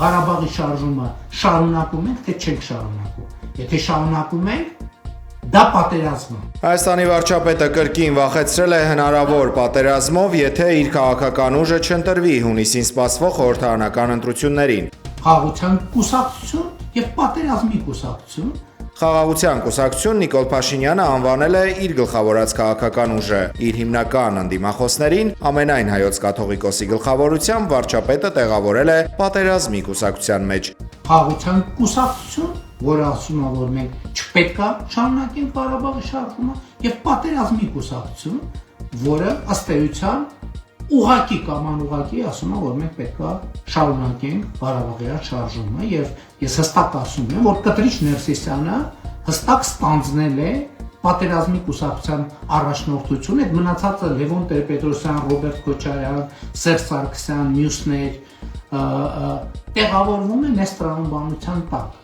Ղարաբաղի շարժումը շարունակում ենք, թե չենք շարունակում։ Եթե շարունակում ենք, դա պատերազմ է։ Հայաստանի վարչապետը կրկին վախեցրել է հնարավոր պատերազմով, եթե իր քաղաքական ուժը չընտրվի հունիսին սպասվող խորհրդարանական ընտրություններին։ Խաղաղության կուսակցություն եւ պատերազմի կուսակցություն։ Խաղաղության կուսակցություն Նիկոլ Փաշինյանը անվանել է իր գլխավորած քաղաքական ուժը։ Իր հիմնական ընդդիմախոսներին ամենայն հայոց կաթողիկոսի գլխավորությամբ վարչապետը տեղավորել է պատերազմի կուսակցության մեջ։ Խաղաղության կուսակցություն, որը ասում է, որ մենք չպետք է շարունակենք Ղարաբաղի շարժումը, եւ պատերազմի կուսակցություն, որը ըստ էության ուղղակի կամ անուղղակի ասում է, որ մենք պետք է շարունակենք Ղարաբաղի շարժումը, եւ ես հստակ ասում եմ, որ Կտրիչ Ներսիսյանը հստակ ստանձնել է պատերազմի կուսակցության առաջնորդությունը, այդ մնացածը Լևոն Տեր-Պետրոսյան, Ռոբերտ Քոչարյան, Սերժ Սարգսյան, մյուսներ տեղավորվում են այս տրամաբանության տակ։